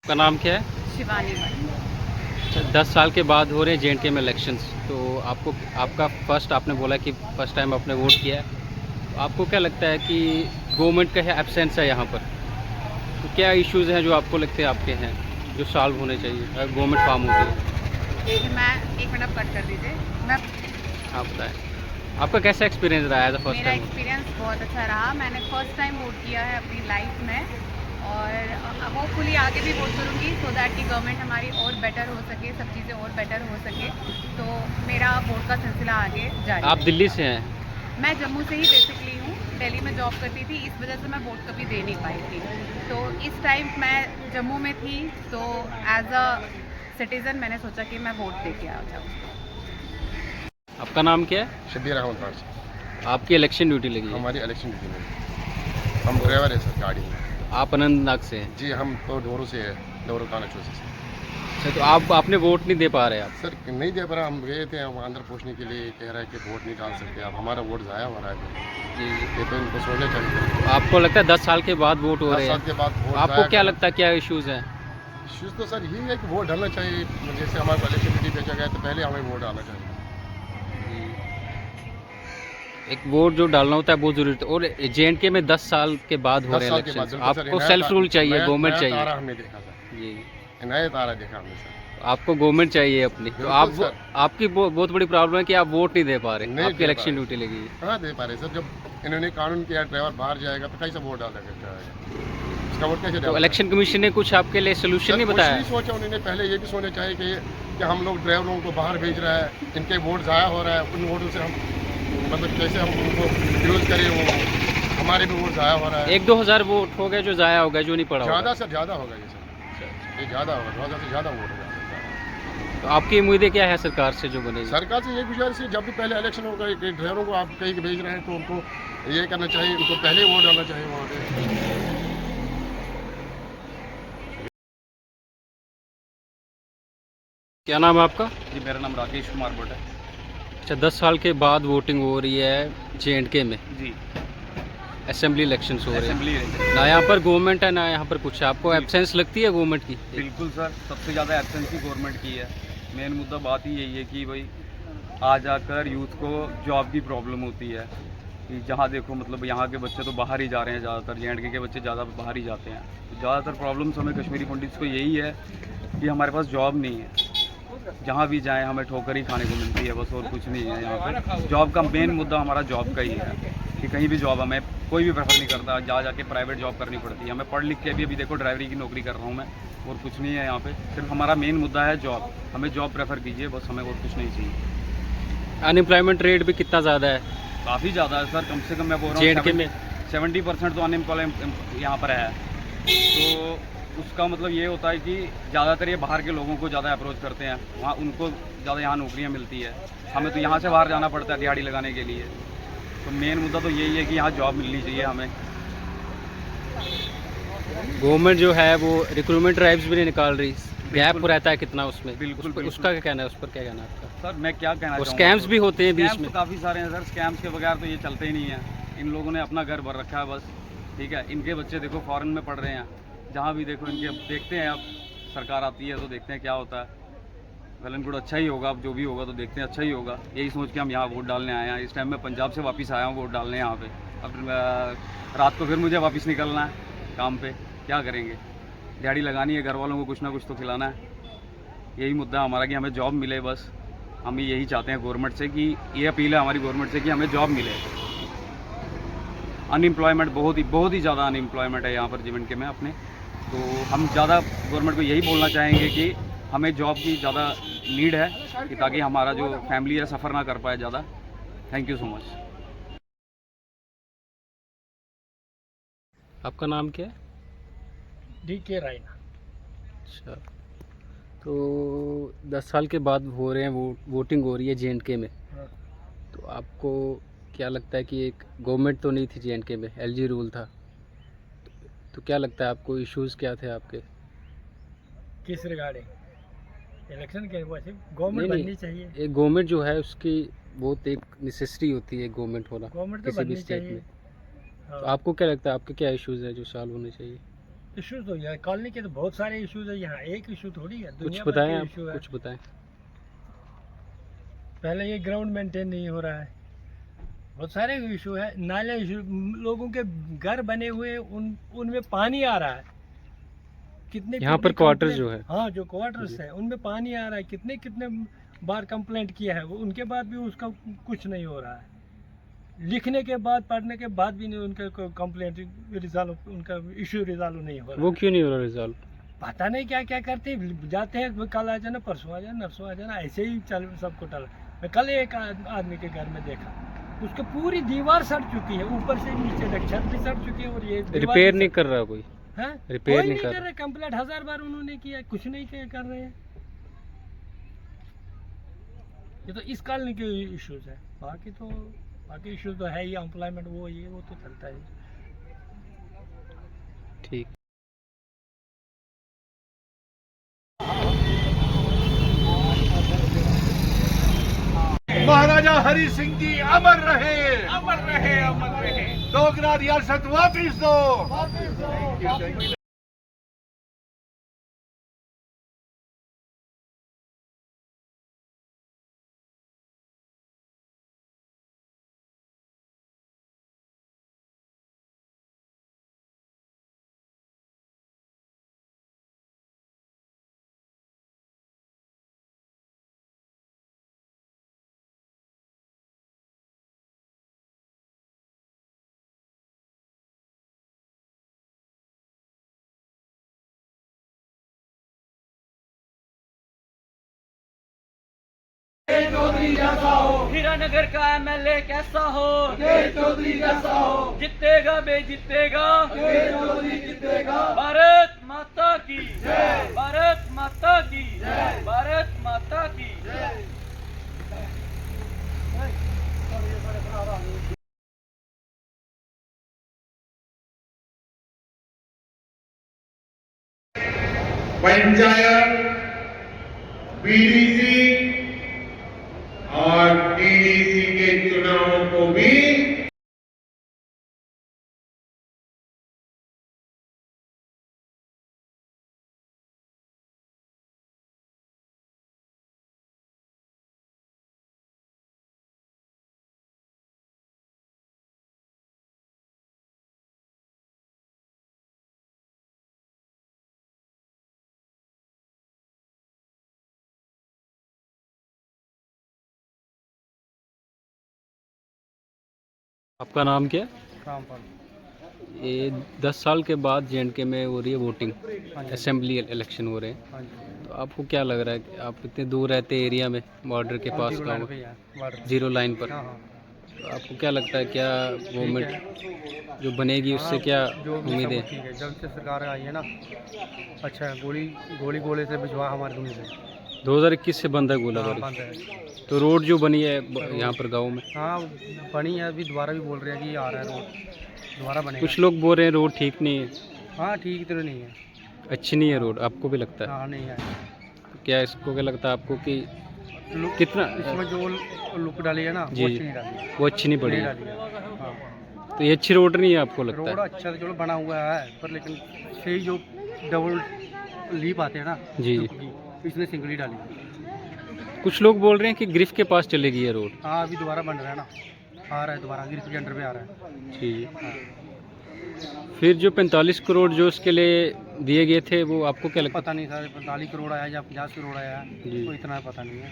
आपका नाम क्या है? शिवानी मणि। अच्छा, 10 साल के बाद हो रहे हैं जे.एंड.के में इलेक्शंस, तो आपको आपका फर्स्ट आपने बोला कि फर्स्ट टाइम आपने वोट किया है, तो आपको क्या लगता है कि गवर्नमेंट का है एब्सेंस है यहाँ पर, तो क्या इश्यूज़ हैं जो आपको लगते हैं आपके हैं जो सॉल्व होने चाहिए अगर गवर्नमेंट फॉर्म होती है? देखिए, मैं 1 मिनट कट कर दीजिए। मैं आप बताएँ, आपका कैसा एक्सपीरियंस रहा है एज अ फर्स्ट मेरा टाइम? एक्सपीरियंस बहुत अच्छा रहा। मैंने फर्स्ट टाइम वोट किया है अपनी लाइफ में और होपफुली आगे भी वोट करूँगी सो दैट कि गवर्नमेंट हमारी और बेटर हो सके, सब चीज़ें और बेटर हो सके। तो मेरा वोट का सिलसिला आगे जारी आप रहेगा। दिल्ली से हैं? मैं जम्मू से ही बेसिकली हूँ, दिल्ली में जॉब करती थी, इस वजह से मैं वोट कभी दे नहीं पाई थी। तो इस टाइम मैं जम्मू में थी, तो एज अ सिटीज़न मैंने सोचा कि मैं वोट दे के आ जाऊँ। आपका नाम क्या है? शब्बीर अहमद खान। आपकी इलेक्शन ड्यूटी लगी है? हमारी इलेक्शन ड्यूटी में हम ड्राइवर है सर गाड़ी में। आप अनंतनाग से हैं? जी हम तो डोरू से है, डोरू थाना चौसी से। अच्छा, तो आप आपने वोट नहीं दे पा रहे आप? सर नहीं दे पा रहा, हम गए थे वहाँ अंदर पूछने के लिए, कह रहा है कि वोट नहीं डाल सकते आप, हमारा वोट ज़ाया हो रहा है। जी, ये तो इनको सोचना चाहिए। तो आपको लगता है 10 साल के बाद वोट हो 10 रहे साल हैं, के बाद वोट आपको क्या लगता है क्या इश्यूज़ हैं? इश्यूज़ तो सर यही है कि वोट डालना चाहिए। जैसे हमारे को इलेक्शन ड्यूटी भेजा गया तो पहले हमें वोट डालना चाहिए। एक वोट जो डालना होता है बहुत ज़रूरी है, और जे.एंड.के में 10 साल के बाद हो 10 रहे हैं साल के बाद इलेक्शन, बिल्कुल सर, आपको सेल्फ रूल चाहिए, गवर्नमेंट नया चाहिए। तारा हमने देखा सर, जी, नया तारा देखा हमने सर। आपको गवर्नमेंट चाहिए अपनी, तो बिल्कुल आप सर। आपकी बहुत बड़ी प्रॉब्लम है कि आप वोट नहीं दे पा रहे, नहीं आपकी दे पा इलेक्शन रहे। ड्यूटी लगी है। कहाँ दे पा रहे सर, जब इन्होंने कानून किया ड्राइवर बाहर जाएगा तो कैसे वोट डाल जाएगा, उसका वोट कैसे तो डाल? इलेक्शन कमीशन ने कुछ आपके लिए सोल्यूशन नहीं कुछ बताया? नहीं सोचा उन्होंने। पहले ये भी सोचना चाहिए कि हम लोग ड्राइवरों को बाहर भेज रहा है, इनके वोट ज़ाया हो रहा है, उन वोटों से हम मतलब कैसे हम उनको यूज़ करें, वो हमारे भी वोट ज़ाया हो रहा है। 1-2 हज़ार वोट हो गए जो ज़ाया हो गए, जो नहीं पड़ा होगा। ज़्यादा से ज़्यादा होगा ये सर, ये ज़्यादा होगा, ज़्यादा से ज़्यादा वोट होगा। तो आपकी उम्मीदें क्या है सरकार से जो बनेगी? सरकार से ये गुजारिश है, जब भी पहले इलेक्शन होगा कि ड्राइवरों को आप कहीं भेज रहे हैं तो उनको ये करना चाहिए, उनको पहले वोट डालना चाहिए वहाँ पे। क्या नाम है आपका? जी मेरा नाम राकेश कुमार भट्ट है। अच्छा, 10 साल के बाद वोटिंग हो रही है जे.एंड.के में, जी असेंबली इलेक्शंस हो रहे हैं, असेंबली ना यहाँ पर गवर्नमेंट है ना यहाँ पर कुछ है, आपको एब्सेंस लगती है गवर्नमेंट की? बिल्कुल सर, सबसे ज़्यादा एब्सेंस ही गवर्नमेंट की है। मेन मुद्दा बात ही यही है कि भाई आ जाकर यूथ को जॉब की प्रॉब्लम होती है कि जहाँ देखो मतलब यहाँ के बच्चे तो बाहर ही जा रहे हैं ज़्यादातर, जे.एंड.के के बच्चे ज़्यादा बाहर ही जाते हैं। तो ज़्यादातर प्रॉब्लम्स हमें कश्मीरी पंडित्स को यही है कि हमारे पास जॉब नहीं है, जहाँ भी जाएं हमें ठोकर ही खाने को मिलती है, बस और कुछ नहीं है यहाँ पे। जॉब का मेन मुद्दा हमारा जॉब का ही है कि कहीं भी जॉब हमें कोई भी प्रेफर नहीं करता, जा जाके प्राइवेट जॉब करनी पड़ती है। हमें पढ़ लिख के भी अभी देखो ड्राइवरी की नौकरी कर रहा हूँ मैं, और कुछ नहीं है यहाँ पे। सिर्फ हमारा मेन मुद्दा है जॉब, हमें जॉब प्रेफर कीजिए बस, हमें और कुछ नहीं चाहिए। अनएम्प्लॉयमेंट रेट भी कितना ज़्यादा है काफ़ी ज़्यादा है सर, कम से कम मैं बोल रहा जे.एंड.के हूँ में? 70% तो अनएम्प्लॉयमेंट यहाँ पर है। तो उसका मतलब ये होता है कि ज़्यादातर ये बाहर के लोगों को ज़्यादा अप्रोच करते हैं, वहाँ उनको ज़्यादा यहाँ नौकरियाँ मिलती है, हमें तो यहाँ से बाहर जाना पड़ता है दिहाड़ी लगाने के लिए। तो मेन मुद्दा तो यही है कि यहाँ जॉब मिलनी चाहिए हमें। गवर्नमेंट जो है वो रिक्रूटमेंट ड्राइव्स भी नहीं निकाल रही, गैप रहता है कितना उसमें? बिल्कुल, बिल्कुल। उसका क्या कहना है, उस पर क्या कहना है आपका? सर मैं क्या कहना और चाहूँगा, स्कैम्स भी होते हैं बीच स्कैम्स में। तो काफ़ी सारे हैं सर, स्कैम्स के बगैर तो ये चलते ही नहीं है। इन लोगों ने अपना घर भर रखा है बस, ठीक है। इनके बच्चे देखो फॉरेन में पढ़ रहे हैं, जहाँ भी देखो इनके देखते हैं, अब सरकार आती है तो देखते हैं क्या होता है। वेल एंड गुड, अच्छा ही होगा, अब जो भी होगा तो देखते हैं अच्छा ही होगा, यही सोच के हम यहाँ वोट डालने आए हैं। इस टाइम मैं पंजाब से वापस आया हूँ वोट डालने यहाँ पे। अब रात को फिर मुझे वापस निकलना है काम पे, क्या करेंगे, दिहाड़ी लगानी है, घर वालों को कुछ ना कुछ तो खिलाना है। यही मुद्दा हमारा कि हमें जॉब मिले बस, हम यही चाहते हैं गवर्नमेंट से, कि ये अपील है हमारी गवर्नमेंट से कि हमें जॉब मिले। अनएम्प्लॉयमेंट बहुत ही ज़्यादा अनएम्प्लॉयमेंट है यहाँ पर जे.एंड.के में अपने। तो हम ज़्यादा गवर्नमेंट को यही बोलना चाहेंगे कि हमें जॉब की ज़्यादा नीड है, कि ताकि हमारा जो फैमिली है सफ़र ना कर पाए ज़्यादा। Thank you so much. आपका नाम क्या है? DK रायना। अच्छा, तो 10 साल के बाद हो रहे हैं वोटिंग हो रही है जे.एंड.के में, हाँ। तो आपको क्या लगता है कि एक गवर्नमेंट तो नहीं थी जे.एंड.के में, एल.जी. रूल था, तो क्या लगता है आपको इश्यूज़ क्या थे आपके? किस रिगार्डिंग? इलेक्शन के वैसे गवर्नमेंट नहीं, बननी चाहिए। एक गवर्नमेंट जो है उसकी बहुत एक नेसेसिटी होती है गवर्नमेंट होना गवर्नमेंट तो किसी भी बननी स्टेट चाहिए। में, हाँ। तो आपको क्या लगता है आपके क्या इश्यूज़ हैं जो सॉल्व होने चाहिए? इश्यूज तो है, कॉलोनी के तो बहुत सारे इश्यूज है, यहाँ एक इशू थोड़ी है, कुछ दुनिया भर बताएं के आप, इशू है। कुछ बताएं। पहले ये ग्राउंड मेंटेन नहीं हो रहा है, बहुत सारे इशू है, नाले इशू, लोगों के घर बने हुए उनमें पानी आ रहा है, कितने यहाँ पर क्वार्टर्स जो है, हाँ जो क्वार्टर्स है उनमें पानी आ रहा है, कितने कितने बार कंप्लेंट किया है, उनके बाद भी उसका कुछ नहीं हो रहा है, लिखने के बाद पढ़ने के बाद भी नहीं उनका कंप्लेंट रिजॉल्व, उनका इशू रिजॉल्व नहीं हो रहा। वो क्यों नहीं हो रहा रिजॉल्व? पता नहीं क्या क्या करते हैं, जाते हैं कल आ जाना, परसों आ जाना, नरसों आ जाना, ऐसे ही चल सबको टल। मैं कल एक आदमी के घर में देखा, उसकी पूरी दीवार सड़ चुकी है, ऊपर से नीचे तक छत भी सड़ चुकी है, और ये रिपेयर नहीं कर रहा कोई? हाँ, रिपेयर कोई नहीं कर रहे, कंप्लेंट 1000 बार उन्होंने किया, कुछ नहीं कर रहे हैं। ये तो इस कॉलोनी के इश्यूज है, बाकी इश्यूज तो है ही, एम्प्लॉयमेंट वो तो चलता है। ठीक। महाराजा हरि सिंह जी अमर रहे, अमर रहे, अमर रहे। डोगरा रियासत वापिस दो। चौधरी जैसा हो, हीरानगर का एमएलए कैसा हो, चौधरी जैसा हो, जीतेगा बे जीतेगा, चौधरी जीतेगा। भारत माता की जय, भारत माता की जय, भारत माता की जय। पंचायत, बीडीसी और टीडीसी के चुनावों को भी आपका नाम क्या है? रामपाल। ये 10 साल के बाद जे में हो रही है वोटिंग, असेंबली इलेक्शन हो रहे हैं, हाँ जी, तो आपको क्या लग रहा है कि आप इतने दूर रहते एरिया में, बॉर्डर के पास गाँव, जीरो लाइन पर, तो आपको क्या लगता है क्या गवर्नमेंट जो बनेगी उससे क्या उम्मीद है? ठीक है, जब से सरकार आई है ना, अच्छा है, गोले से भिजवा हमारे दूर से 2021 से बंद है गोलाबारी, बंद है। तो रोड जो बनी है यहाँ पर गांव में, हाँ बनी है, अभी दोबारा भी बोल रहे हैं कि आ रहा है रोड, दोबारा बनेगा। कुछ लोग बोल रहे हैं रोड ठीक नहीं है, हाँ ठीक तो नहीं है, अच्छी नहीं है रोड, आपको भी लगता है? हाँ नहीं है। क्या इसको क्या लगता है आपको कि लुक कितना इसमें जो लुक डाली है ना, जी, वो अच्छी नहीं डाली है, वो अच्छी नहीं पड़ी नहीं है? डाली है। हाँ, तो ये अच्छी रोड नहीं है आपको लगता रोड है? अच्छा तो चलो बना हुआ है, पर लेकिन सही जो डबल लीप आते हैं ना, जी, जी। इसने सिंगल ही डाली है। कुछ लोग बोल रहे हैं कि ग्रिफ के पास चलेगी ये रोड। हाँ अभी दोबारा बन रहा है ना, आ रहा है दोबारा, गिर के अंडर पे आ रहा है। जी। फिर जो 45 करोड़ जो उसके लिए दिए गए थे, वो आपको क्या लगता पता नहीं सर, 45 करोड़ आया या 50 करोड़ आया, जी। तो इतना पता नहीं है,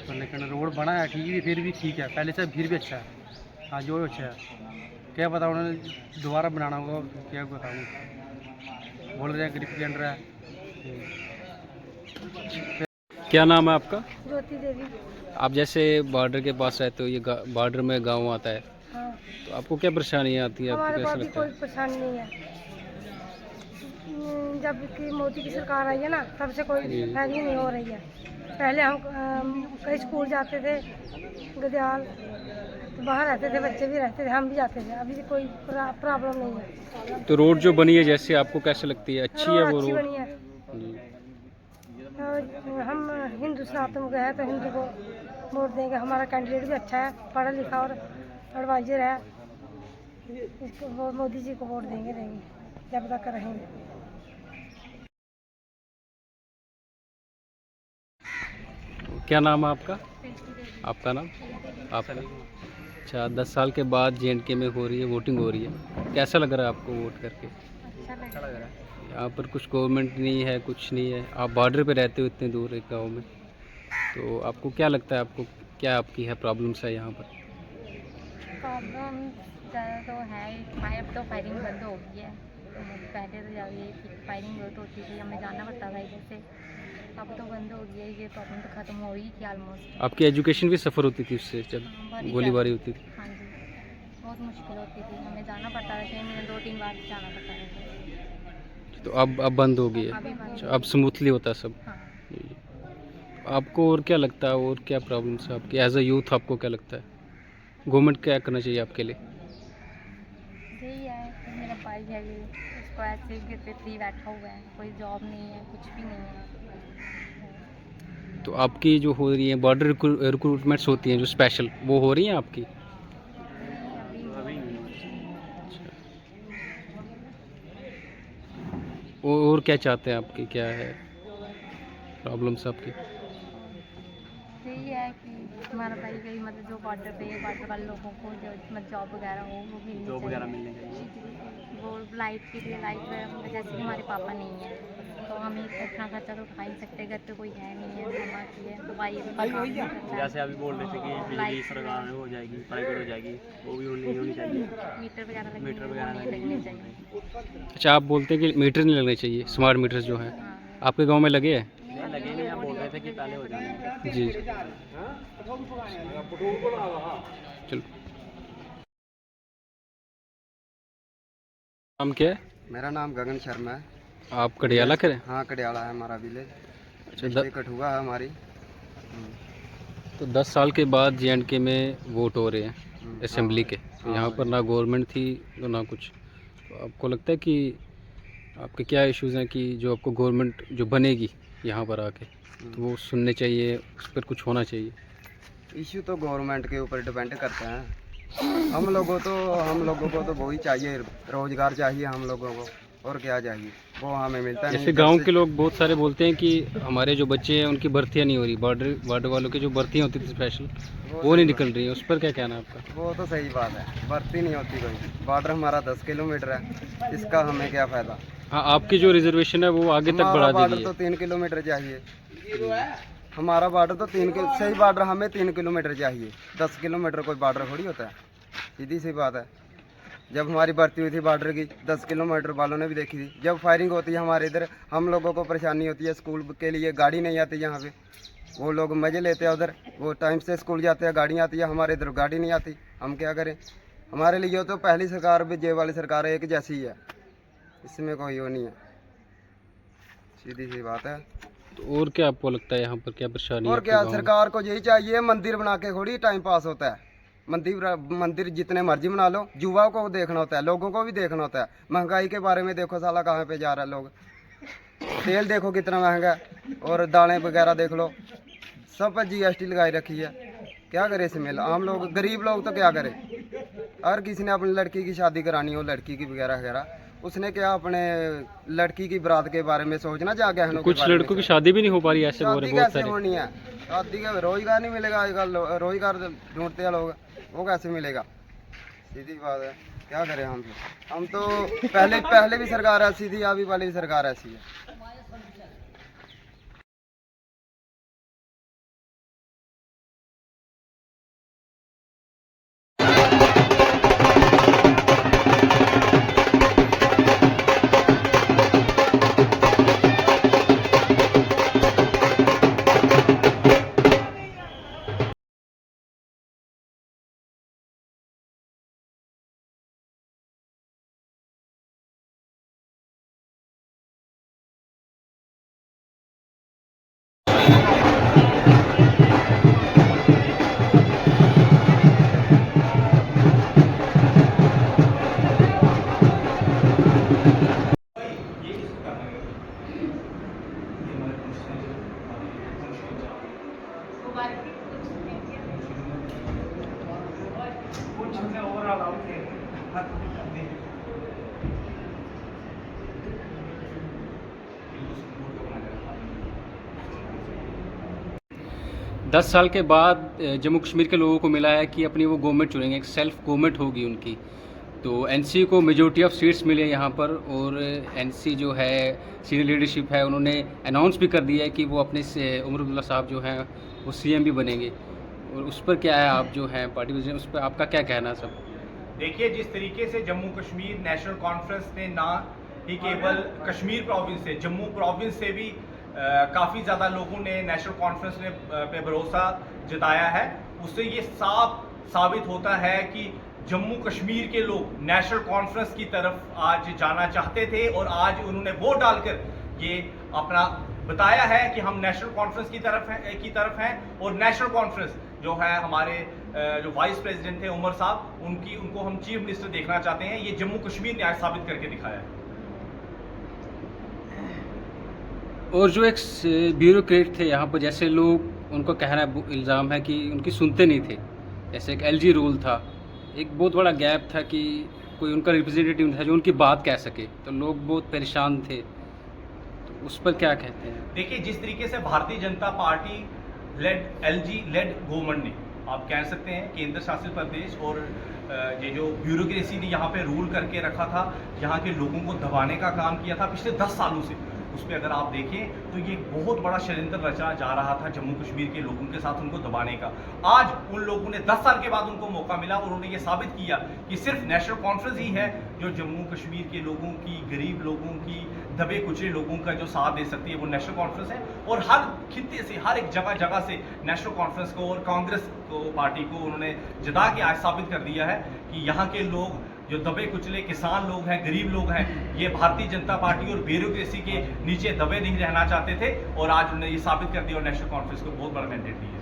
तो लेकिन रोड बना है ठीक है, फिर भी ठीक है, पहले से फिर भी अच्छा है। हाँ जो अच्छा है, क्या पता उन्होंने दोबारा बनाना होगा, क्या बताऊँ, बोल रहे हैं ग्रिप के अंडर है। क्या नाम है आपका? ज्योति देवी। आप जैसे बॉर्डर के पास रहते हो, ये बॉर्डर में गांव आता है, हाँ, तो आपको क्या परेशानियाँ आती है, आपको हमारे कैसा पास भी लगता कोई है? परेशानी नहीं है। जब की मोदी की सरकार आई है ना, तब से कोई जी। फैली नहीं हो रही है। पहले हम कई स्कूल जाते थे, गदियाल, तो बाहर रहते थे, बच्चे भी रहते थे, हम भी जाते थे, अभी कोई प्रॉब्लम नहीं है। तो रोड जो बनी है जैसे आपको कैसे लगती है, अच्छी है वो अच्छी रोड? बनी है। जी। हम हिंदू सनातन को है तो हिंदू को वोट देंगे, हमारा कैंडिडेट भी अच्छा है, पढ़ा लिखा और एडवाइजर है, इसको मोदी जी को वोट देंगे जब तक रहेंगे। क्या नाम है आपका? आपका नाम? आपका? अच्छा, 10 साल के बाद जे&के में हो रही है, वोटिंग हो रही है, कैसा लग रहा है आपको वोट करके? अच्छा लग रहा है। यहाँ पर कुछ गवर्नमेंट नहीं है, कुछ नहीं है, आप बॉर्डर पे रहते हो इतने दूर एक गांव में, तो आपको क्या लगता है, आपको क्या आपकी है प्रॉब्लम्स है यहाँ पर? प्रॉब्लम ज़्यादा तो है ही, अब तो फायरिंग बंद हो गई है। तो पहले तो ज़्यादा ये फायरिंग बहुत होती थी, हमें जाना पड़ता था इधर से, अब तो बंद हो गई है, ये प्रॉब्लम तो ख़त्म हो ही थी ऑलमोस्ट। आपकी एजुकेशन भी सफ़र होती थी उससे जब बड़ी गोलीबारी ज़्यादा। होती थी? हाँ जी, बहुत मुश्किल होती थी, हमें जाना पड़ता था 6 महीने 2-3 बार जाना पड़ता था। तो अब बंद हो गई है? अभी बंद अच्छा, हो अब स्मूथली होता है सब? हाँ। जी। आपको और क्या लगता है, और क्या प्रॉब्लम्स है आपकी एज अ यूथ, आपको क्या लगता है गवर्नमेंट क्या करना चाहिए आपके लिए? यही है कि मेरा भाई है, ये उसको ऐसे ही घर पे फ्री बैठा हुआ है, कोई जॉब नहीं है, कुछ भी नहीं है। तो आपकी जो हो रही है बॉर्डर रिक्रूटमेंट्स होती हैं जो स्पेशल, वो हो रही हैं आपकी? अभी और क्या चाहते हैं, आपकी क्या है प्रॉब्लम्स आपकी? यही है कि हमारा भाई कहीं मतलब जो बॉर्डर वाले लोगों को जो मतलब जॉब वगैरह हो वो मिलनी चाहिए। वो लाइट के लिए लाइट वगैरह, जैसे कि हमारे पापा नहीं है तो हम इतना खर्चा तो उठा ही सकते, घर पे कोई है नहीं है, मम्मा की है तो भाई भी काम नहीं करता है। जैसे अभी बोल रहे थे कि बिजली सरकार में हो जाएगी, प्राइवेट हो जाएगी, वो भी नहीं होनी चाहिए। मीटर वगैरह मीटर वगैरह नहीं लगने चाहिए। अच्छा, आप बोलते हैं कि मीटर नहीं लगने चाहिए, स्मार्ट मीटर्स जो हैं हाँ, आपके गांव में लगे हैं? नहीं लगे नहीं, हम बोल रहे थे कि पहले हो जाएंगे। जी, चलो। नाम क्या है? मेरा नाम गगन शर्मा है। आप कडियाला के हैं? हाँ, कडियाला है हमारा विलेज। अच्छा, डिस्ट्रिक्ट कठुआ है हमारी। तो 10 साल के बाद जे&के में वोट हो रहे हैं असेंबली के, तो यहाँ पर ना गवर्नमेंट थी तो ना कुछ, तो आपको लगता है कि आपके क्या इश्यूज़ हैं कि जो आपको गवर्नमेंट जो बनेगी यहाँ पर आके, तो वो सुनने चाहिए, उस पर कुछ होना चाहिए? इश्यू तो गवर्नमेंट के ऊपर डिपेंड करते हैं। हम लोगों को तो वही चाहिए, रोजगार चाहिए हम लोगों को, और क्या चाहिए, वो हमें मिलता नहीं। जैसे गांव के लोग बहुत सारे बोलते हैं कि हमारे जो बच्चे हैं उनकी भर्तियाँ नहीं हो रही, बॉर्डर वालों की जो भर्तियाँ होती थी स्पेशल, वो नहीं निकल रही है, उस पर क्या कहना है आपका? वो तो सही बात है, भर्ती नहीं होती कोई। बॉर्डर हमारा 10 किलोमीटर है, इसका हमें क्या फ़ायदा। हाँ, आपकी जो रिजर्वेशन है वो आगे तक बढ़ा दी बॉर्डर गई तो है। 3 किलोमीटर चाहिए। हमारा बॉर्डर तो सही बॉर्डर हमें 3 किलोमीटर चाहिए, 10 किलोमीटर कोई बॉर्डर थोड़ी होता है, सीधी सी बात है। जब हमारी भर्ती हुई थी बॉर्डर की, 10 किलोमीटर वालों ने भी देखी थी। जब फायरिंग होती है हमारे इधर, हम लोगों को परेशानी होती है, स्कूल के लिए गाड़ी नहीं आती यहाँ पे, वो लोग मज़े लेते हैं उधर, वो टाइम से स्कूल जाते हैं, गाड़ी आती है, हमारे इधर गाड़ी नहीं आती, हम क्या करें। हमारे लिए तो पहली सरकार भी जे वाली सरकार एक जैसी ही है, इसमें कोई वो नहीं है, सीधी सी बात है। तो और क्या आपको लगता है यहाँ पर क्या परेशानी है और आपके क्या, गाँव में? सरकार को यही चाहिए, मंदिर बना के थोड़ी टाइम पास होता है। मंदिर जितने मर्जी बना लो, युवाओं को देखना होता है, लोगों को भी देखना होता है। महंगाई के बारे में देखो साला कहाँ पे जा रहा है लोग, तेल देखो कितना महंगा है, और दालें वगैरह देख लो, सब पर GST लगाई रखी है। क्या करे इसमें, आम लोग गरीब लोग तो क्या करे। हर किसी ने अपनी लड़की की शादी करानी हो, लड़की की वगैरह वगैरह, उसने क्या अपने लड़की की बारात के बारे में सोचना, जा गहनों के कुछ बारे में लड़कों की शादी भी नहीं हो पा रही है, ऐसे बोल रहे शादी बहुत कैसे सारे। होनी है, शादी का रोजगार नहीं मिलेगा आजकल, रोजगार ढूंढते हैं लोग, वो कैसे मिलेगा, सीधी बात है। क्या करें हम तो पहले भी सरकार ऐसी थी, अभी वाली भी सरकार ऐसी है। 10 साल के बाद जम्मू कश्मीर के लोगों को मिला है कि अपनी वो गवर्नमेंट चुनेंगे, एक सेल्फ गवर्नमेंट होगी उनकी। तो एनसी को मेजॉरिटी ऑफ सीट्स मिले यहाँ पर, और एनसी जो है सीनियर लीडरशिप है, उन्होंने अनाउंस भी कर दिया है कि वो अपने से उमर अब्दुल्ला साहब जो हैं वो सीएम भी बनेंगे। और उस पर क्या है, आप जो हैं पार्टी प्रेसिडेंट, उस पर आपका क्या कहना है सब? देखिए, जिस तरीके से जम्मू कश्मीर नेशनल कॉन्फ्रेंस ने ना ही केवल कश्मीर प्रोविंस से, जम्मू प्रोविंस से भी काफ़ी ज़्यादा लोगों ने नेशनल कॉन्फ्रेंस ने पे भरोसा जताया है, उससे ये साबित होता है कि जम्मू कश्मीर के लोग नेशनल कॉन्फ्रेंस की तरफ आज जाना चाहते थे, और आज उन्होंने वोट डालकर ये अपना बताया है कि हम नेशनल कॉन्फ्रेंस की तरफ हैं और नेशनल कॉन्फ्रेंस जो है हमारे जो वाइस प्रेसिडेंट थे उमर साहब, उनको हम चीफ मिनिस्टर देखना चाहते हैं। ये जम्मू कश्मीर ने आज साबित करके दिखाया है। और जो एक ब्यूरोक्रेट थे यहाँ पर, जैसे लोग, उनको कहना इल्ज़ाम है कि उनकी सुनते नहीं थे। जैसे एक LG रूल था, एक बहुत बड़ा गैप था कि कोई उनका रिप्रेजेंटेटिव था जो उनकी बात कह सके, तो लोग बहुत परेशान थे। तो उस पर क्या कहते हैं? देखिए, जिस तरीके से Bharatiya Janata party LG lead government ने, आप कह सकते हैं केंद्र शासित प्रदेश, और ये जो ब्यूरोक्रेसी ने यहाँ पे रूल करके रखा था, यहाँ के लोगों को दबाने का काम किया था पिछले 10 सालों से, उस पर अगर आप देखें तो ये बहुत बड़ा षड्यंत्र रचा जा रहा था जम्मू कश्मीर के लोगों के साथ उनको दबाने का। आज उन लोगों ने 10 साल के बाद उनको मौका मिला और उन्होंने ये साबित किया कि सिर्फ नेशनल कॉन्फ्रेंस ही है जो जम्मू कश्मीर के लोगों की, गरीब लोगों की, दबे कुचले लोगों का जो साथ दे सकती है, वो नेशनल कॉन्फ्रेंस है। और हर खित्ते से, हर एक जगह से नेशनल कॉन्फ्रेंस को और कांग्रेस को, पार्टी को उन्होंने जता के आज साबित कर दिया है कि यहाँ के लोग, जो दबे कुचले किसान लोग हैं, गरीब लोग हैं, ये भारतीय जनता पार्टी और ब्यूरोक्रेसी के नीचे दबे नहीं रहना चाहते थे, और आज उन्होंने ये साबित कर दिया और नेशनल कॉन्फ्रेंस को बहुत बड़ा मैंडेट दिया।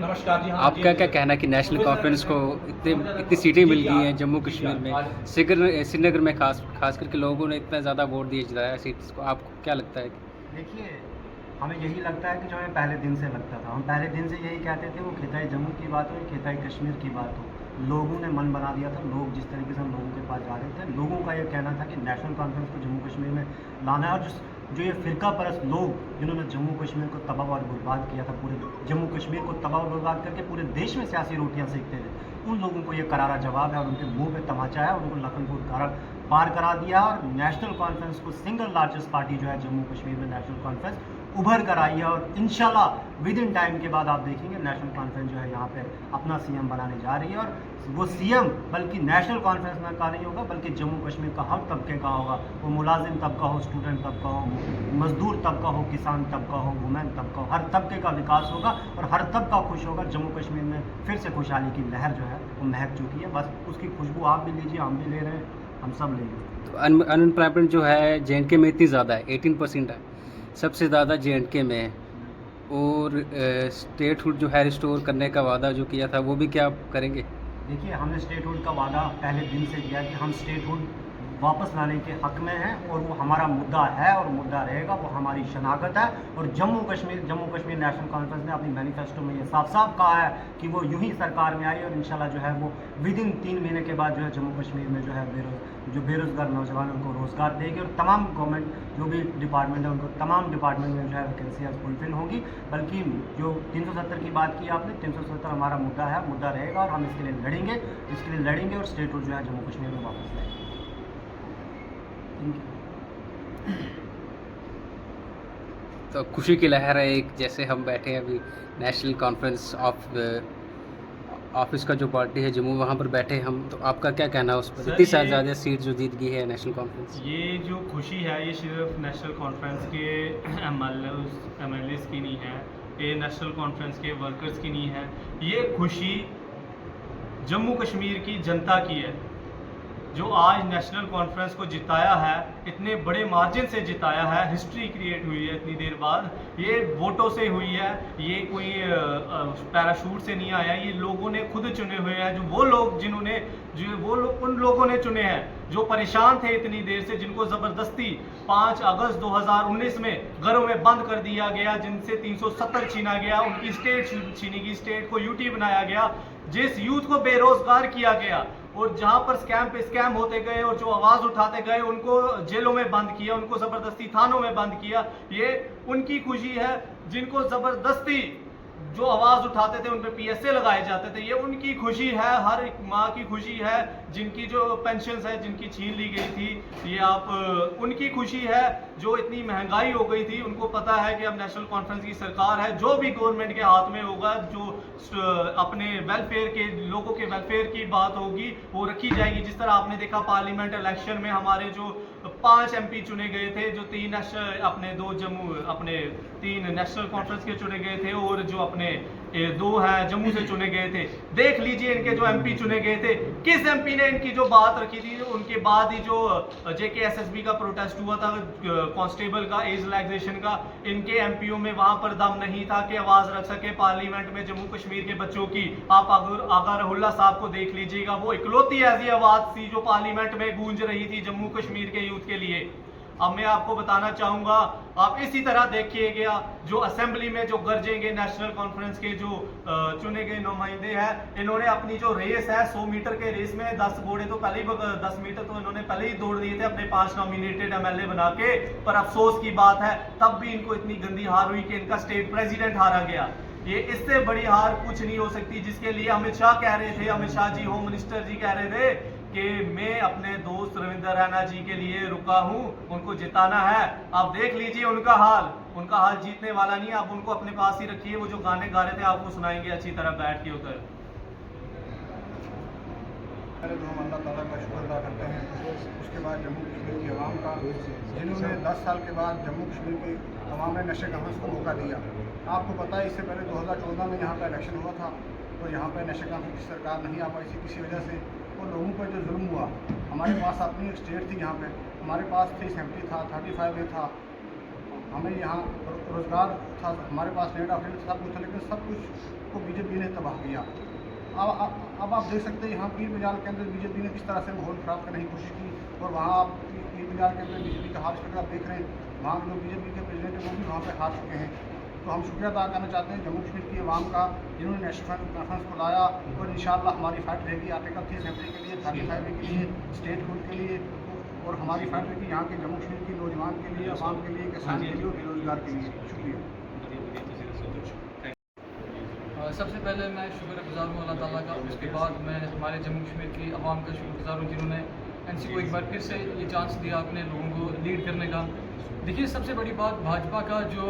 नमस्कार जी। आपका क्या कहना है कि नेशनल कॉन्फ्रेंस को इतनी सीटें मिल गई हैं जम्मू कश्मीर में, श्रीनगर में खास करके लोगों ने इतना ज़्यादा वोट दिए जिताया सीट्स को, आपको क्या लगता है? देखिए, हमें यही लगता है कि जो हमें पहले दिन से लगता था, हम पहले दिन से यही कहते थे, वो खिताई जम्मू की बात हो, खिताई कश्मीर की बात हो, लोगों ने मन बना दिया था। लोग जिस तरीके से हम लोगों के पास जा रहे थे, लोगों का ये कहना था कि नेशनल कॉन्फ्रेंस को जम्मू कश्मीर में लाना है। और जो ये फ़िरका परस्त लोग जिन्होंने जम्मू कश्मीर को तबाह और बर्बाद किया था, पूरे जम्मू कश्मीर को तबाह और बर्बाद करके पूरे देश में सियासी रोटियां सेकते थे, उन लोगों को ये करारा जवाब है और उनके मुंह पे तमाचा है और उनको लखनपुर पार करा दिया। और नेशनल कॉन्फ्रेंस को सिंगल लार्जेस्ट पार्टी जो है जम्मू कश्मीर में नेशनल कॉन्फ्रेंस उभर कर आई है, और इंशाल्लाह विद इन टाइम के बाद आप देखेंगे नेशनल कॉन्फ्रेंस जो है यहाँ पे अपना सीएम बनाने जा रही है। और वो सीएम बल्कि नेशनल कॉन्फ्रेंस में का नहीं होगा, बल्कि जम्मू कश्मीर का हर तबके का होगा। वो मुलाजिम तबका हो, स्टूडेंट तबका हो, मजदूर तबका हो, किसान तबका हो, वुमेन तबका हो, हर तबके का विकास होगा और हर तबका खुश होगा। जम्मू कश्मीर में फिर से खुशहाली की लहर जो है वो महक चुकी है। बस उसकी खुशबू आप भी लीजिए, हम भी ले रहे हैं, हम सब ले रहे हैं। तो अनएम्प्लॉयमेंट जो है JNK में इतनी ज़्यादा है, 18% है, सबसे ज़्यादा JNK में है। और स्टेटहुड जो है रिस्टोर करने का वादा जो किया था, वो भी क्या करेंगे? देखिए, हमने स्टेटहुड का वादा पहले दिन से किया कि हम स्टेटहुड वापस लाने के हक में हैं और वो हमारा मुद्दा है और मुद्दा रहेगा, वो हमारी शनाख्त है। और जम्मू कश्मीर नेशनल कॉन्फ्रेंस ने अपनी मैनिफेस्टो में ये साफ साफ कहा है कि वो यूं ही सरकार में आई और इंशाल्लाह जो है वो विद इन 3 महीने के बाद जो है जम्मू कश्मीर में जो है बेरोज़गार नौजवान उनको रोज़गार देगी और तमाम गवर्नमेंट जो भी डिपार्टमेंट है उनको तमाम डिपार्टमेंट में जो है वैकेंसियाँ फुलफिल होंगी। बल्कि जो 370 की बात की आपने, 370 हमारा मुद्दा है, मुद्दा रहेगा और हम इसके लिए लड़ेंगे और स्टेटहुड जो है जम्मू कश्मीर में वापस लाएंगे। तो खुशी की लहर है एक, जैसे हम बैठे हैं अभी नेशनल कॉन्फ्रेंस ऑफिस का जो पार्टी है जम्मू, वहाँ पर बैठे हम, तो आपका क्या कहना है उस पर? इतनी ज़्यादा सीट जो जीत गई है नेशनल कॉन्फ्रेंस। ये जो खुशी है ये सिर्फ नेशनल कॉन्फ्रेंस के MLAs की नहीं है, ये नेशनल कॉन्फ्रेंस के वर्कर्स की नहीं है, ये खुशी जम्मू कश्मीर की जनता की है जो आज नेशनल कॉन्फ्रेंस को जिताया है, इतने बड़े मार्जिन से जिताया है। हिस्ट्री क्रिएट हुई है इतनी देर बाद, ये वोटों से हुई है, ये कोई पैराशूट से नहीं आया, ये लोगों ने खुद चुने हुए हैं। उन लोगों ने चुने हैं जो परेशान थे इतनी देर से, जिनको ज़बरदस्ती 5 अगस्त 2019 में घरों में बंद कर दिया गया, जिनसे 370 छीना गया, उनकी स्टेट छीनी गई, स्टेट को यूटी बनाया गया, जिस यूथ को बेरोजगार किया गया, और जहां पर स्कैम पे स्कैम होते गए और जो आवाज़ उठाते गए उनको जेलों में बंद किया, उनको ज़बरदस्ती थानों में बंद किया। ये उनकी खुशी है जिनको ज़बरदस्ती जो आवाज़ उठाते थे उन पे PSA लगाए जाते थे, ये उनकी खुशी है, हर एक माँ की खुशी है। जिनकी जो पेंशन है जिनकी छीन ली गई थी, ये आप उनकी खुशी है। जो इतनी महंगाई हो गई थी, उनको पता है कि अब नेशनल कॉन्फ्रेंस की सरकार है, जो भी गवर्नमेंट के हाथ में होगा, जो अपने वेलफेयर के लोगों के वेलफेयर की बात होगी वो रखी जाएगी। जिस तरह आपने देखा पार्लियामेंट इलेक्शन में हमारे जो 5 MP चुने गए थे, जो 3 नेशनल कॉन्फ्रेंस के चुने गए थे और जो अपने 2 हैं जम्मू से चुने गए थे। देख लीजिए इनके जो MP चुने गए थे, किस MP ने इनकी जो बात रखी थी। उनके बाद ही जो JKSSB का प्रोटेस्ट हुआ था कांस्टेबल का, एज रिलैक्सेशन का, इनके MPओ में वहां पर दम नहीं था कि आवाज रख सके पार्लियामेंट में जम्मू कश्मीर के बच्चों की। आप आगा रहुल्ला साहब को देख लीजिएगा, वो इकलौती ऐसी आवाज थी जो पार्लियामेंट में गूंज रही थी जम्मू कश्मीर के यूथ के लिए। अब मैं आपको बताना चाहूंगा, आप इसी तरह देखिएगा जो असेंबली में जो गरजेंगे नेशनल कॉन्फ्रेंस के जो चुने गए नुमाइंदे हैं, इन्होंने अपनी जो रेस है 100 मीटर के रेस में 10 घोड़े तो पहले ही 10 मीटर तो इन्होंने पहले ही दौड़ दिए थे अपने 5 नॉमिनेटेड MLA बना के। पर अफसोस की बात है तब भी इनको इतनी गंदी हार हुई कि इनका स्टेट प्रेसिडेंट हारा गया। ये इससे बड़ी हार कुछ नहीं हो सकती, जिसके लिए अमित शाह कह रहे थे, अमित शाह जी होम मिनिस्टर जी कह रहे थे कि मैं अपने दोस्त रविंदर रैना जी के लिए रुका हूं, उनको जिताना है। आप देख लीजिए उनका हाल जीतने वाला नहीं है। आप उनको अपने पास ही रखिए, वो जो गाने गा रहे थे आपको सुनाएंगे अच्छी तरह बैठ के उधर। हम अल्लाह ताला का शुक्र अदा करते हैं, उसके बाद जम्मू कश्मीर की आवाम का, जिन्होंने 10 साल के बाद जम्मू कश्मीर के तमाम नशे कामस को मौका दिया। आपको पता है इससे पहले 2014 में यहाँ पर इलेक्शन हुआ था, तो यहाँ पर नशे कामस की सरकार नहीं आ पाई थी किसी वजह से, और लोगों पर जो जुल्म हुआ। हमारे पास अपनी एक स्टेट थी, यहाँ पे हमारे पास 370 था, 35 में था, हमें यहाँ रोज़गार था, हमारे पास नेट ऑफ सब कुछ था, लेकिन सब कुछ को बीजेपी ने तबाह किया। अब आप देख सकते हैं यहाँ पीर पंजाल के अंदर बीजेपी ने किस तरह से माहौल ख़राब करने की कोशिश की, और वहाँ आप पीर पंजाल के अंदर बीजेपी का हार अगर आप देख रहे हैं, वहाँ के जो बीजेपी के प्रेसिडेंट हैं वो भी वहाँ पर हार चुके हैं। तो हम शुक्रिया अदा करना चाहते हैं जम्मू कश्मीर की आवाम का, जिन्होंने नेशनल कॉन्फ्रेंस को लाया, और इंशाअल्लाह हमारी फाइट रहेगी आर्टिकल 370 के लिए, 35 के लिए, स्टेट हुड के लिए, और हमारी फाइट रहेगी यहाँ के जम्मू कश्मीर के नौजवान के लिए, आवाम के लिए, किसान के लिए और बेरोजगार के लिए। शुक्रिया। सबसे पहले मैं शुक्रगुजार हूँ अल्लाह ताला का, उसके बाद मैं हमारे जम्मू कश्मीर की आवाम का शुक्रगुजार हूँ जिन्होंने NC को एक बार फिर से ये चांस दिया अपने लोगों को लीड करने का। देखिए सबसे बड़ी बात भाजपा का जो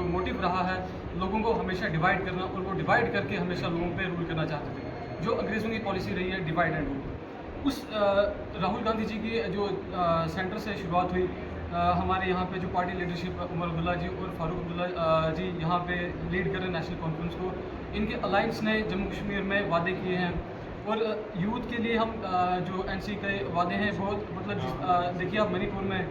मोटिव रहा है लोगों को हमेशा डिवाइड करना, और वो डिवाइड करके हमेशा लोगों पे रूल करना चाहते थे। जो अंग्रेज़ों की पॉलिसी रही है डिवाइड एंड रूल, उस राहुल गांधी जी की जो सेंटर से शुरुआत हुई, हमारे यहाँ पे जो पार्टी लीडरशिप उमर अब्दुल्ला जी और फारूक अब्दुल्ला जी यहाँ पे लीड कर रहे हैं नेशनल कॉन्फ्रेंस को, इनके अलायंस ने जम्मू कश्मीर में वादे किए हैं, और यूथ के लिए हम जो NC के वादे हैं बहुत, मतलब देखिए आप मणिपुर में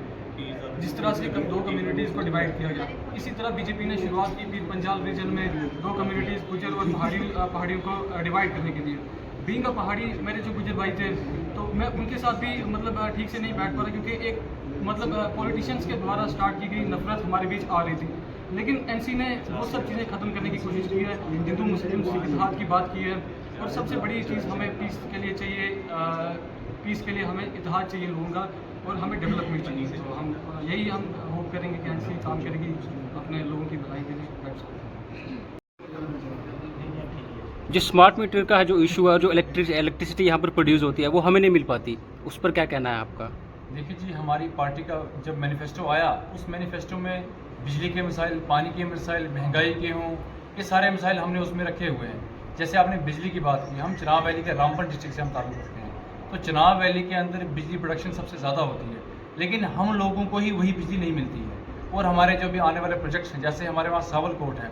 जिस तरह से 2 कम्युनिटीज़ को डिवाइड किया गया, इसी तरह बीजेपी ने शुरुआत की पीर पंजाल रीजन में 2 कम्युनिटीज़ गुजर और पहाड़ियों को डिवाइड करने के लिए। बीइंग अ पहाड़ी, मेरे जो गुजर भाई थे तो मैं उनके साथ भी मतलब ठीक से नहीं बैठ पा रहा, क्योंकि एक मतलब पॉलिटिशियंस के द्वारा स्टार्ट की गई नफरत हमारे बीच आ रही थी। लेकिन NC ने वो सब चीज़ें ख़त्म करने की कोशिश की है, हिंदू मुस्लिम सिख इत्तेहाद की बात की है, और सबसे बड़ी चीज़ हमें पीस के लिए चाहिए, पीस के लिए हमें इत्तेहाद चाहिए लोगों का, और हमें डेवलपमेंट चाहिए। तो हम होप करेंगे कि NC काम करेगी अपने लोगों की भलाई के लिए। जो स्मार्ट मीटर का है जो इशू है, जो इलेक्ट्रिसिटी यहाँ पर प्रोड्यूस होती है वो हमें नहीं मिल पाती, उस पर क्या कहना है आपका? देखिए जी, हमारी पार्टी का जब मैनिफेस्टो आया, उस मैनिफेस्टो में बिजली के मसाइल, पानी के मसाइल, महंगाई के हों, ये सारे मसाइल हमने उसमें रखे हुए हैं। जैसे आपने बिजली की बात की, हम चिनाब वैली के रामबन डिस्ट्रिक्ट से हम ताल्लुक़ रखते हैं, तो चिनाब वैली के अंदर बिजली प्रोडक्शन सबसे ज़्यादा होती है, लेकिन हम लोगों को ही वही बिजली नहीं मिलती है। और हमारे जो भी आने वाले प्रोजेक्ट्स हैं, जैसे हमारे वहाँ सावलकोट है,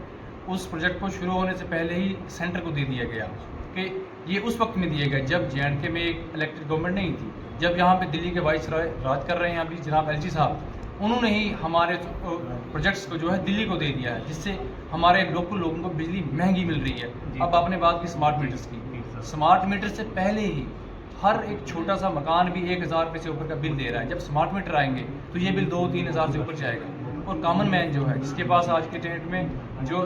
उस प्रोजेक्ट को शुरू होने से पहले ही सेंटर को दे दिया गया कि ये उस वक्त में दिया गया जब JNK में एक इलेक्टेड गवर्नमेंट नहीं थी, जब यहाँ पे दिल्ली के वाइसरॉय राज कर रहे हैं अभी जनाब LG साहब, उन्होंने ही हमारे प्रोजेक्ट्स को जो है दिल्ली को दे दिया है, जिससे हमारे लोकल लोगों को बिजली महंगी मिल रही है। अब आपने बात की स्मार्ट मीटर्स की, स्मार्ट मीटर से पहले ही हर एक छोटा सा मकान भी 1000 रुपये से ऊपर का बिल दे रहा है। जब स्मार्ट मीटर आएंगे तो ये बिल 2-3 हज़ार से ऊपर जाएगा, और कॉमन मैन जो है, जिसके पास आज के डेट में जो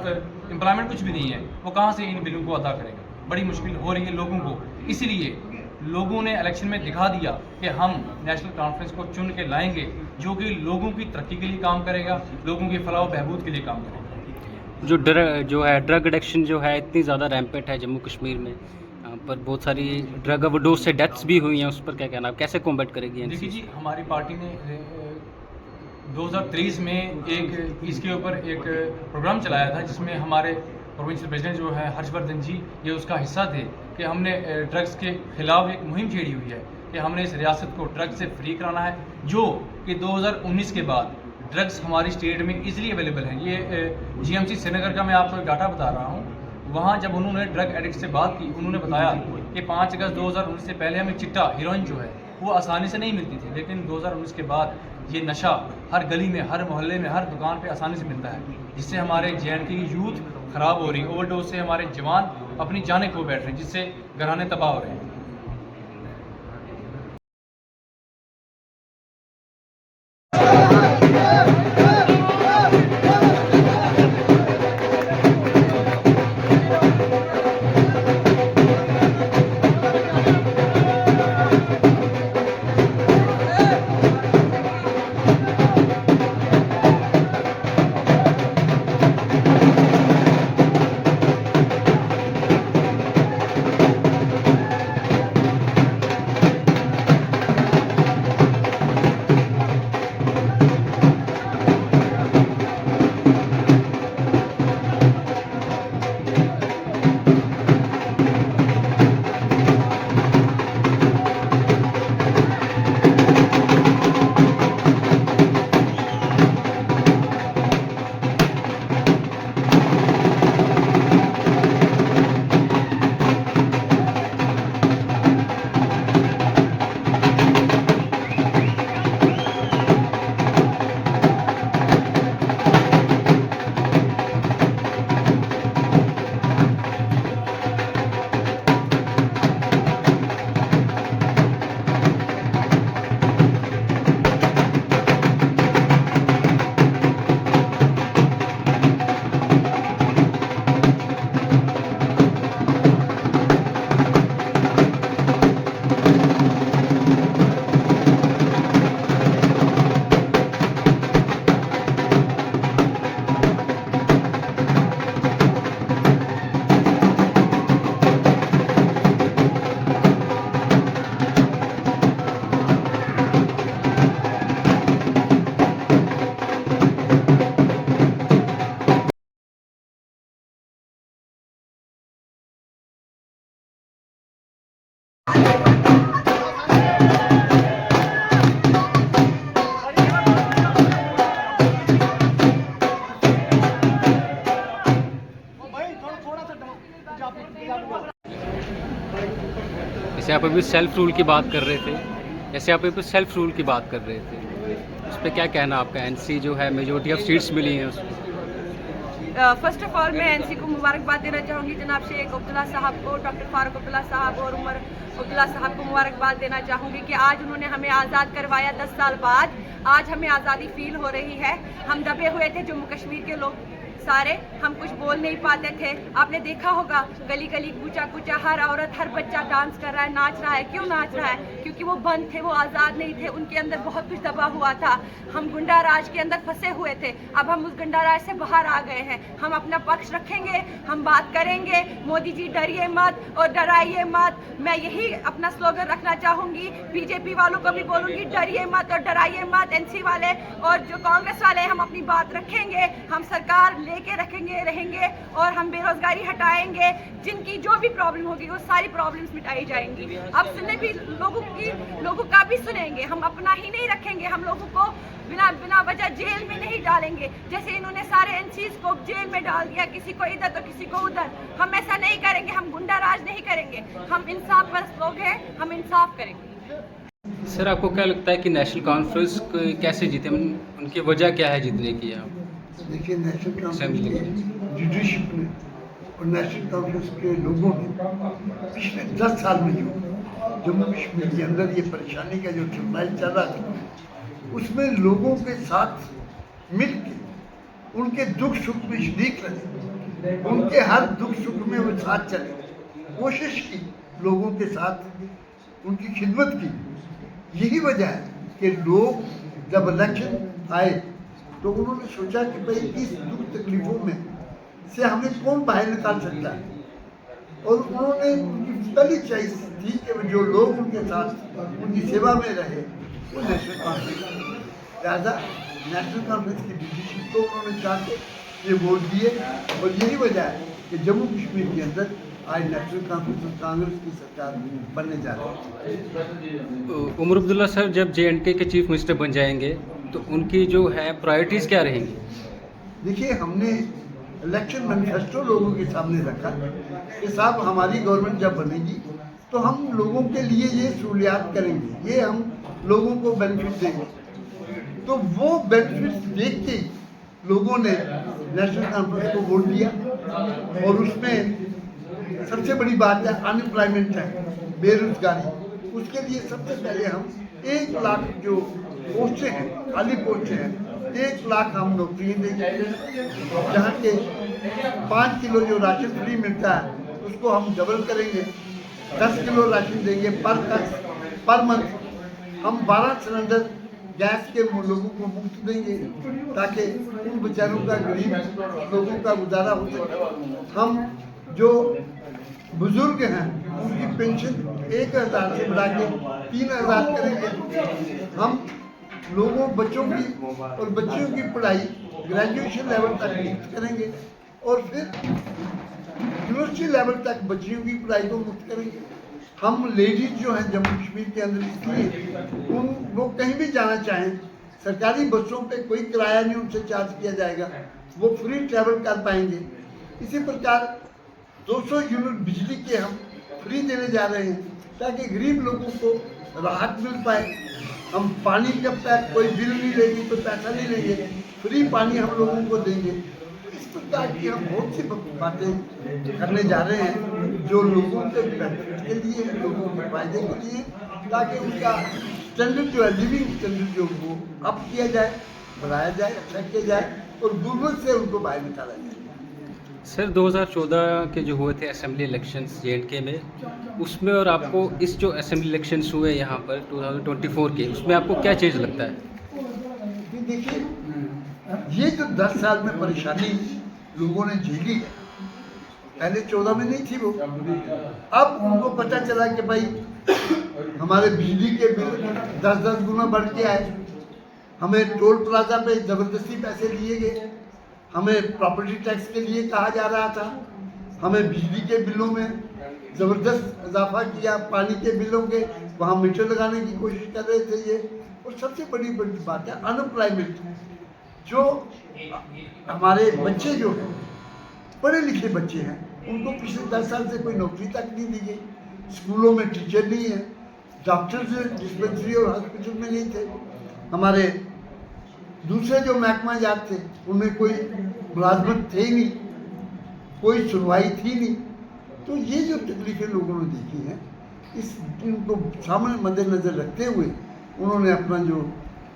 एम्प्लॉयमेंट कुछ भी नहीं है, वो कहाँ से इन बिलों को अदा करेगा? बड़ी मुश्किल हो रही है लोगों को। इसीलिए लोगों ने इलेक्शन में दिखा दिया कि हम नेशनल कॉन्फ्रेंस को चुन के लाएंगे जो कि लोगों की तरक्की के लिए काम करेगा, लोगों की फलाह बहबूद के लिए काम करेगा। जो है ड्रग एडिक्शन जो है इतनी ज़्यादा रैम्पेंट है जम्मू कश्मीर में, यहाँ पर बहुत सारी ड्रग ओवरडोज से डेथ्स भी हुई हैं, उस पर क्या कहना, आप कैसे कॉम्बैट करेगी? देखिए जी, हमारी पार्टी ने 2023 में एक इसके ऊपर एक प्रोग्राम चलाया था जिसमें हमारे प्रोविंशियल प्रेसिडेंट जो है हर्षवर्धन जी ये उसका हिस्सा थे कि हमने ड्रग्स के खिलाफ एक मुहिम छेड़ी हुई है कि हमने इस रियासत को ड्रग्स से फ्री कराना है, जो कि 2019 के बाद ड्रग्स हमारी स्टेट में इजीली अवेलेबल है। ये जीएमसी श्रीनगर का मैं आपको डाटा बता रहा हूँ। वहाँ जब उन्होंने ड्रग एडिक्ट से बात की, उन्होंने बताया कि 5 अगस्त 2019 से पहले हमें चिट्टा हीरोइन जो है वो आसानी से नहीं मिलती थी, लेकिन 2019 के बाद ये नशा हर गली में, हर मोहल्ले में, हर दुकान पे आसानी से मिलता है, जिससे हमारे JNK की यूथ ख़राब हो रही है। ओवरडोज से हमारे जवान अपनी जानें खो बैठ रहे हैं, जिससे घराने तबाह हो रहे हैं। जैसे आप अभी सेल्फ रूल की बात कर रहे थे, उस पर क्या कहना आपका? NC जो है मेजोरिटी ऑफ सीट्स मिली हैं उसको। फर्स्ट ऑफ ऑल मैं NC को मुबारकबाद देना चाहूँगी, जनाब शेख अब्दुल्ला साहब को, डॉक्टर फारूक अब्दुल्ला साहब और उमर अब्दुल्ला साहब को मुबारकबाद देना चाहूँगी कि आज उन्होंने हमें आज़ाद करवाया 10 साल बाद। आज हमें आज़ादी फील हो रही है। हम दबे हुए थे जम्मू कश्मीर के लोग सारे, हम कुछ बोल नहीं पाते थे। आपने देखा होगा गली गली कूचा कूचा हर औरत हर बच्चा डांस कर रहा है, नाच रहा है। क्यों नाच रहा है? क्योंकि वो बंद थे, वो आज़ाद नहीं थे, उनके अंदर बहुत कुछ दबा हुआ था। हम गुंडा राज के अंदर फंसे हुए थे, अब हम उस गुंडा राज से बाहर आ गए हैं। हम अपना पक्ष रखेंगे, हम बात करेंगे। मोदी जी डरिए मत और डराइए मत। मैं यही अपना स्लोगन रखना चाहूँगी। BJP वालों को भी बोलूँगी डरिए मत और डराइए मत। NC वाले और जो कांग्रेस वाले, हम अपनी बात रखेंगे, हम सरकार लेके रखेंगे रहेंगे और हम बेरोजगारी हटाएंगे। जिनकी जो भी प्रॉब्लम होगी वो सारी प्रॉब्लम्स मिटाई जाएंगी। अब सुने भी लोगों का भी सुनेंगे, हम अपना ही नहीं रखेंगे। हम लोगों को बिना वजह जेल में नहीं डालेंगे, जैसे इन्होंने सारे NCs को जेल में डाल दिया, किसी को इधर तो किसी को उधर। हम ऐसा नहीं करेंगे, हम गुंडा राज नहीं करेंगे। हम इंसाफ परस्त लोग हैं, हम इंसाफ करेंगे। सर, आपको क्या लगता है कि नेशनल कॉन्फ्रेंस कैसे जीते, उनकी वजह क्या है जीतने की? आप देखिए, नेशनल कॉन्फ्रेंस लीडरशिप ने और नेशनल कॉन्फ्रेंस के लोगों ने पिछले 10 साल में जो जम्मू कश्मीर के अंदर ये परेशानी का जो ट्रमाइल चल रहा था, उसमें लोगों के साथ मिल के उनके दुख सुख में शरीक रहे, उनके हर दुख सुख में वो साथ चले। कोशिश की लोगों के साथ उनकी खिदमत की। यही वजह है कि लोग जब इलेक्शन आए तो उन्होंने सोचा कि भाई इस दुख तकलीफों में से हमें कौन बाहर निकाल सकता है, और उन्होंने उनकी पहली चॉइस थी कि जो लोग उनके साथ उनकी सेवा में रहे वो नेशनल कॉन्फ्रेंस। लिहाजा नेशनल कॉन्फ्रेंस की लीडरशिप को उन्होंने चाह के ये वोट दिए, और यही वजह है कि जम्मू कश्मीर के अंदर आज नेशनल कॉन्फ्रेंस और कांग्रेस की सरकार बनने जा रही है। उमर अब्दुल्ला सर जब जे.एंड.के के चीफ मिनिस्टर बन जाएंगे तो उनकी जो है प्रायोरिटीज़ क्या रहेंगी? देखिए, हमने इलेक्शन मैनिफेस्टो लोगों के सामने रखा कि साहब हमारी गवर्नमेंट जब बनेगी तो हम लोगों के लिए ये सहूलियात करेंगे, ये हम लोगों को बेनिफिट देंगे। तो वो बेनिफिट देख के लोगों ने नेशनल कॉन्फ्रेंस को वोट दिया, और उसमें सबसे बड़ी बात है अनएम्प्लॉयमेंट है, बेरोजगारी। उसके लिए सबसे पहले हम 1 लाख जो पोस्टें हैं, खाली पोस्टें हैं, 1 लाख हम नौकरियाँ देंगे। जहाँ के 5 किलो जो राशन फ्री मिलता है उसको हम डबल करेंगे, 10 किलो राशन देंगे पर मंथ। हम 12 सिलेंडर गैस के लोगों को मुफ्त देंगे ताकि उन बेचारों का, गरीब लोगों का गुजारा हो सके। हम जो बुजुर्ग हैं उनकी पेंशन 1000 से बढ़ा के 3000 करेंगे। हम लोगों, बच्चों की और बच्चियों की पढ़ाई ग्रेजुएशन लेवल तक मुफ्त करेंगे, और फिर यूनिवर्सिटी लेवल तक बच्चियों की पढ़ाई को मुफ्त करेंगे। हम लेडीज जो हैं जम्मू कश्मीर के अंदर, इसलिए वो कहीं भी जाना चाहें, सरकारी बसों पे कोई किराया नहीं उनसे चार्ज किया जाएगा, वो फ्री ट्रैवल कर पाएंगे। इसी प्रकार 200 यूनिट बिजली के हम फ्री देने जा रहे हैं ताकि गरीब लोगों को राहत मिल पाए। हम पानी का कोई बिल नहीं लेंगे, कोई पैसा नहीं लेंगे, फ्री पानी हम लोगों को देंगे। इस प्रकार की हम बहुत सी बातें करने जा रहे हैं जो लोगों के बेनिफिट के लिए, लोगों के फायदे के लिए, ताकि उनका स्टैंडर्ड जो है, लिविंग स्टैंडर्ड जो वो अप किया जाए, बढ़ाया जाए, अच्छा किया जाए, और गुर्बत से उनको बाहर निकाला जाए। सर 2014 के जो हुए थे असेंबली इलेक्शंस जे.एंड.के में, उसमें और आपको इस जो असेंबली इलेक्शंस हुए यहाँ पर 2024 के, उसमें आपको क्या चीज़ लगता है? देखिए, ये जो 10 साल में परेशानी लोगों ने झेली है, पहले 14 में नहीं थी वो। अब उनको पता चला कि भाई हमारे बिजली के बिल 10-10 गुना बढ़ के आए, हमें टोल प्लाजा पे ज़बरदस्ती पैसे लिए गए, हमें प्रॉपर्टी टैक्स के लिए कहा जा रहा था, हमें बिजली के बिलों में ज़बरदस्त इजाफा किया, पानी के बिलों के वहाँ मीटर लगाने की कोशिश कर रहे थे ये। और सबसे बड़ी बात है अनएम्प्लॉयमेंट। जो हमारे बच्चे जो हैं, पढ़े लिखे बच्चे हैं, उनको पिछले 10 साल से कोई नौकरी तक नहीं दी गई। स्कूलों में टीचर नहीं है, डॉक्टर्स डिस्पेंसरी और हॉस्पिटल में नहीं थे, हमारे दूसरे जो महकमा जात थे उनमें कोई मुलाजमत थे ही नहीं, कोई सुनवाई थी नहीं। तो ये जो तकलीफें लोगों ने देखी हैं, इनको सामने मद्देनजर रखते हुए उन्होंने अपना जो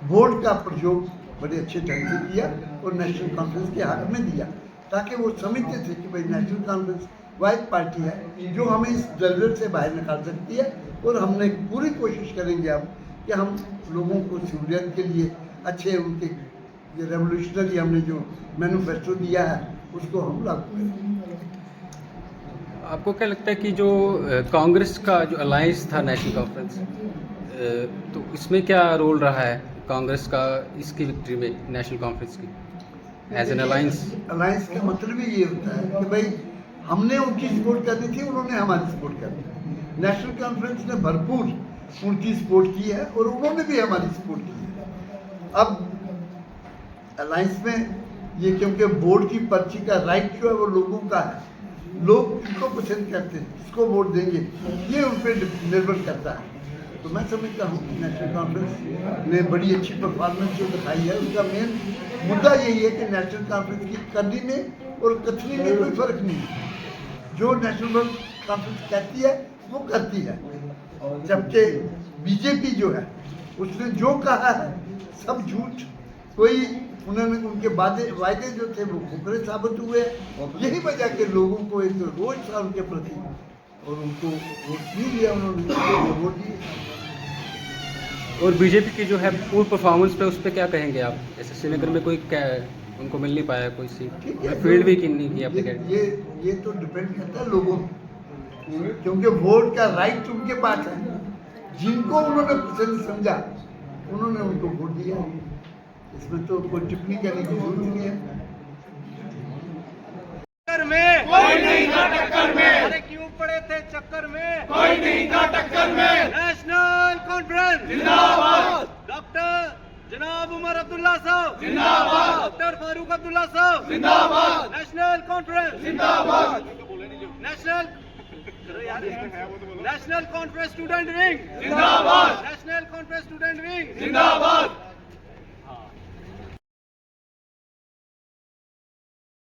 वोट का प्रयोग बड़े अच्छे ढंग से किया और नेशनल कॉन्फ्रेंस के हक में दिया, ताकि वो समझते थे कि भाई नेशनल कॉन्फ्रेंस वाइड पार्टी है जो हमें इस दलदल से बाहर निकाल सकती है। और हमने पूरी कोशिश करेंगे अब कि हम लोगों को सहूलियत के लिए अच्छे उनके ये रेवोल्यूशनरी हमने जो मैनिफेस्टो दिया है उसको हम लागू करेंगे। आपको क्या लगता है कि जो कांग्रेस का जो अलायंस था नेशनल कॉन्फ्रेंस, तो इसमें क्या रोल रहा है कांग्रेस का इसकी विक्ट्री में, नेशनल कॉन्फ्रेंस की एज एन अलायंस? अलायंस का मतलब ही ये होता है कि भाई हमने उनकी सपोर्ट करनी थी, उन्होंने हमारी सपोर्ट करनी थी। नेशनल कॉन्फ्रेंस ने भरपूर उनकी सपोर्ट की है और उन्होंने भी हमारी सपोर्ट की है। अब अलायंस में ये, क्योंकि वोट की पर्ची का राइट जो है वो लोगों का है, लोग किसको पसंद करते हैं, किसको वोट देंगे, ये उन पर निर्भर करता है। तो मैं समझता हूँ कि नेशनल कॉन्फ्रेंस ने बड़ी अच्छी परफॉर्मेंस जो दिखाई है, उसका मेन मुद्दा यही है कि नेशनल कॉन्फ्रेंस की करनी में और कथनी में कोई फर्क नहीं है। जो नेशनल कॉन्फ्रेंस कहती है वो करती है, जबकि बीजेपी जो है उसने जो कहा है सब झूठ, कोई उन्होंने उनके वायदे जो थे वो फुकरे साबित हुए। यही वजह के लोगों को एक रोज था उनके प्रति और उनको वोट नहीं दिया उन्होंने, वोट दिए। और बीजेपी की जो है पूर्ण परफॉर्मेंस पे, उस पर क्या कहेंगे आप? जैसे श्रीनगर में कोई उनको मिल नहीं पाया कोई सीट, फील्ड भी नहीं की आपने कहा। ये तो डिपेंड करता है लोगों पे, क्योंकि वोट का राइट उनके पास है। जिनको उन्होंने पसंद समझा उन्होंने उनको वोट दिया, इसमें तो कोई टिप्पणी करने की जरूरत नहीं है। कोई नहीं था टक्कर में, अरे क्यों पड़े थे चक्कर में, कोई नहीं था टक्कर में। नेशनल कॉन्फ्रेंस जिंदाबाद, डॉक्टर जनाब उमर अब्दुल्ला साहब जिंदाबाद, डॉक्टर फारूक अब्दुल्ला साहब जिंदाबाद, नेशनल कॉन्फ्रेंस जिंदाबाद, नेशनल कॉन्फ्रेंस स्टूडेंट विंग जिंदाबाद, नेशनल कॉन्फ्रेंस स्टूडेंट विंग जिंदाबाद।